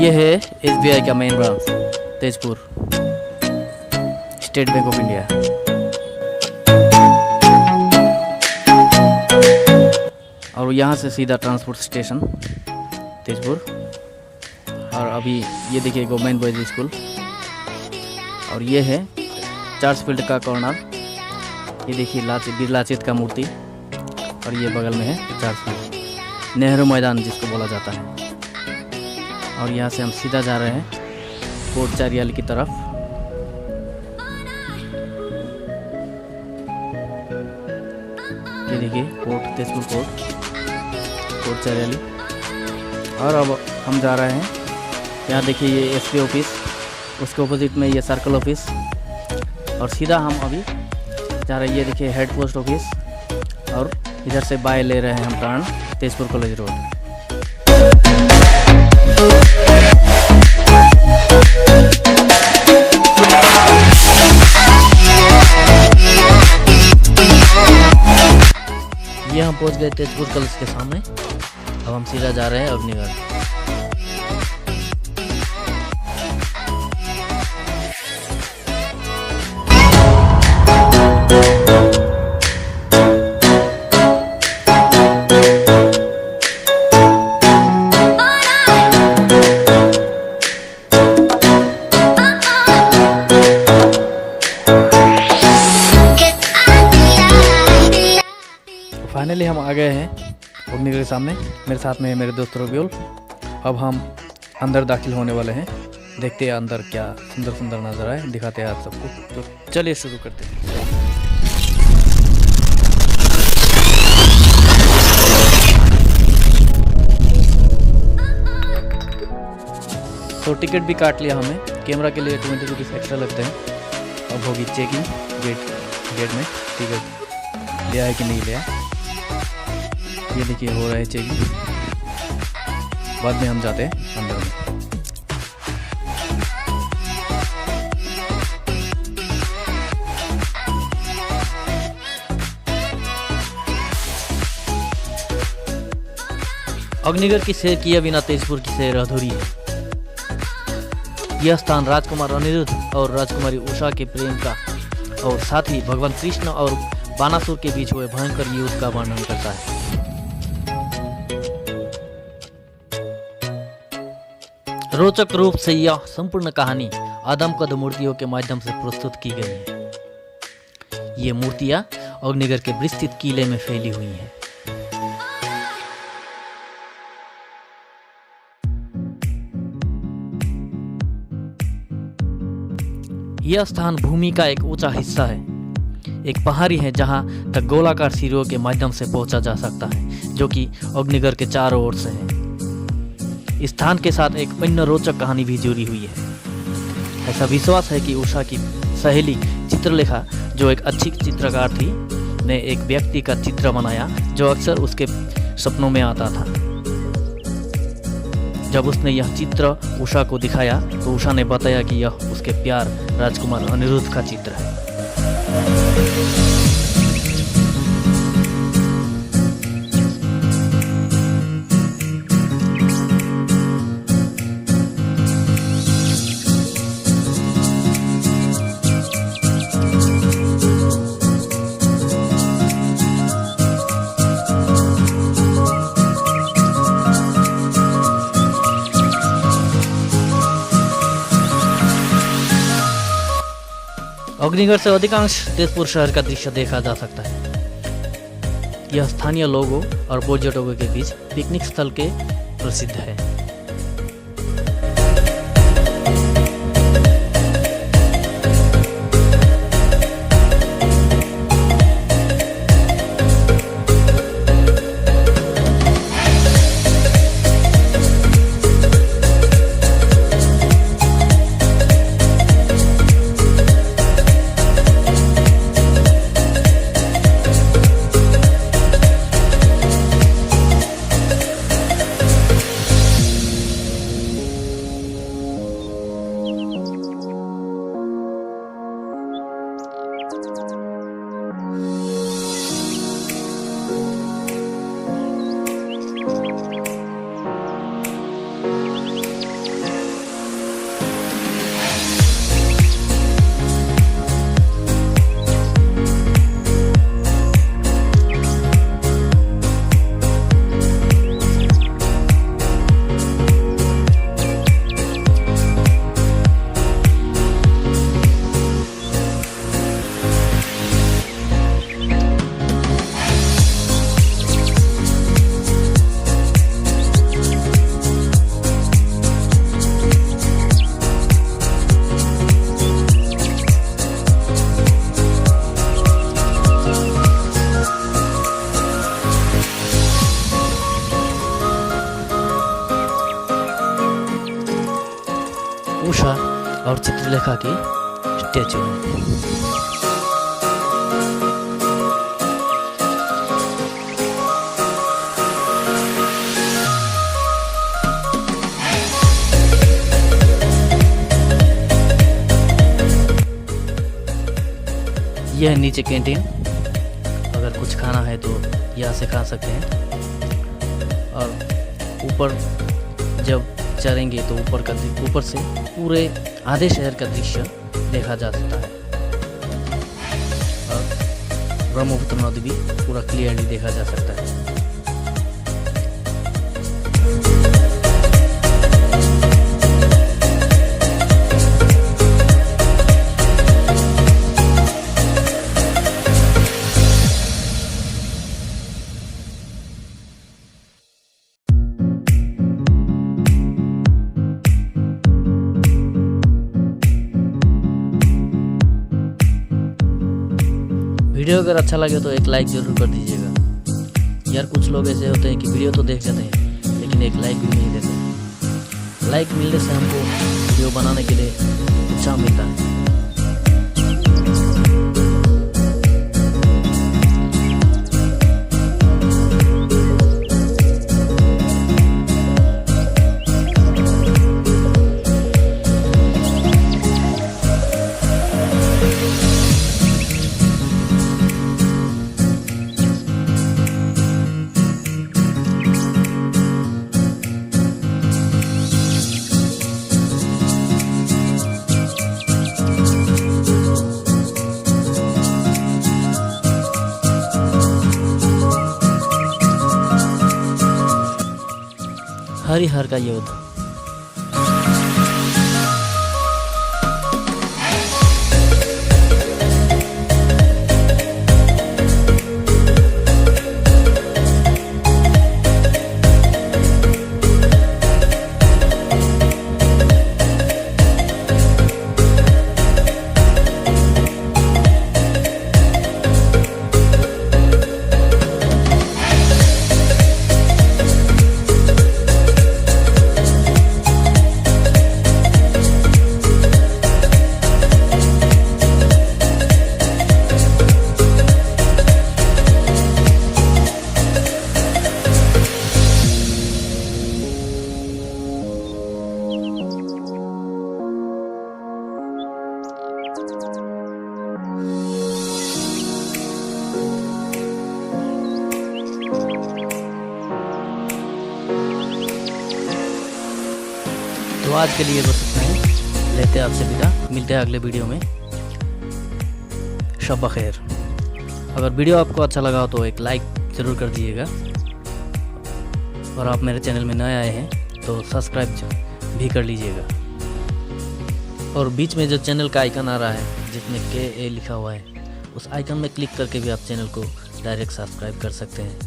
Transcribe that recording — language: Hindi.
ये है SBI का main branch Tezpur, state bank of India. और यहाँ से सीधा ट्रांसपोर्ट स्टेशन तेजपुर। और अभी ये देखिए गवर्नमेंट बॉयज स्कूल। और ये है चर्च फील्ड का कॉर्नर। ये देखिए बिरलाचित का मूर्ति। और ये बगल में है चर्च फील्ड, नेहरू मैदान जिसको बोला जाता है। और यहाँ से हम सीधा जा रहे हैं कोर्ट चारियाली की तरफ। ये देखिए कोर्ट, तेजपुर कोर्ट चारियाली। और अब हम जा रहे हैं, यहाँ देखिए ये SP ऑफिस, उसके ऑपोजिट में ये सर्कल ऑफिस। और सीधा हम अभी जा रहे हैं, ये देखिए हेड पोस्ट ऑफिस। और इधर से बाय ले रहे हैं हम टर्न तेजपुर कॉलेज रोड। ये हम पहुंच गए तेजपुर कॉलेज के सामने। अब हम सीधा जा रहे हैं अग्निगढ़। फाइनली हम आ गए हैं अग्निगढ़ के सामने। मेरे साथ में है मेरे दोस्त रबिउल। अब हम अंदर दाखिल होने वाले हैं। देखते हैं अंदर क्या सुंदर सुंदर नज़ारा है, दिखाते हैं आप सबको। तो चलिए शुरू करते हैं। तो टिकट भी काट लिया हमने। कैमरा के लिए 20 रुपीज़ एक्स्ट्रा लगते हैं। अब होगी चेकिंग गेट में। टिकट लिया है कि नहीं लिया, ये देखिए हो रहा है चेकिंग। बाद में हम जाते हैं अंदर में। अग्निगढ़ की सैर किए बिना तेजपुर की सैर अधूरी है। यह स्थान राजकुमार अनिरुद्ध और राजकुमारी उषा के प्रेम का और साथ ही भगवान कृष्ण और बानासुर के बीच हुए भयंकर युद्ध का वर्णन करता है। रोचक रूप से यह संपूर्ण कहानी आदमकद मूर्तियों के माध्यम से प्रस्तुत की गई है। ये मूर्तियां अग्निगढ़ के विस्तृत किले में फैली हुई हैं। यह स्थान भूमि का एक ऊंचा हिस्सा है। एक पहाड़ी है जहां तक गोलाकार सीढ़ियों के माध्यम से पहुंचा जा सकता है, जो कि अग्निगढ़ के चारों ओर से है। स्थान के साथ एक अन्य रोचक कहानी भी जुड़ी हुई है। ऐसा विश्वास है कि उषा की सहेली चित्रलेखा, जो एक अच्छी चित्रकार थी, ने एक व्यक्ति का चित्र बनाया जो अक्सर उसके सपनों में आता था। जब उसने यह चित्र उषा को दिखाया तो उषा ने बताया कि यह उसके प्यार राजकुमार अनिरुद्ध का चित्र है। अग्निगढ़ से अधिकांश तेजपुर शहर का दृश्य देखा जा सकता है। यह स्थानीय लोगों और पर्यटकों के बीच पिकनिक स्थल के प्रसिद्ध है। उषा और चित्रलेखा की स्टैचू है। यह है नीचे कैंटीन, अगर कुछ खाना है तो यहाँ से खा सकते हैं। और ऊपर जब चढ़ेंगे तो ऊपर से पूरे आधे शहर का दृश्य देखा जा सकता है और ब्रह्मपुत्र नदी भी पूरा क्लियरली देखा जा सकता है। वीडियो अगर अच्छा लगे तो एक लाइक ज़रूर कर दीजिएगा। यार कुछ लोग ऐसे होते हैं कि वीडियो तो देख जाते हैं लेकिन एक लाइक भी नहीं देते। लाइक मिलने से हमको वीडियो बनाने के लिए उत्साह मिलता है। हरिहर का युद्ध। तो आज के लिए बस इतना ही, लेते हैं आपसे विदा। मिलते हैं अगले वीडियो में। शब बखैर। अगर वीडियो आपको अच्छा लगा हो तो एक लाइक ज़रूर कर दीजिएगा और आप मेरे चैनल में नए आए हैं तो सब्सक्राइब भी कर लीजिएगा। और बीच में जो चैनल का आइकन आ रहा है जिसमें KA लिखा हुआ है, उस आइकन में क्लिक करके भी आप चैनल को डायरेक्ट सब्सक्राइब कर सकते हैं।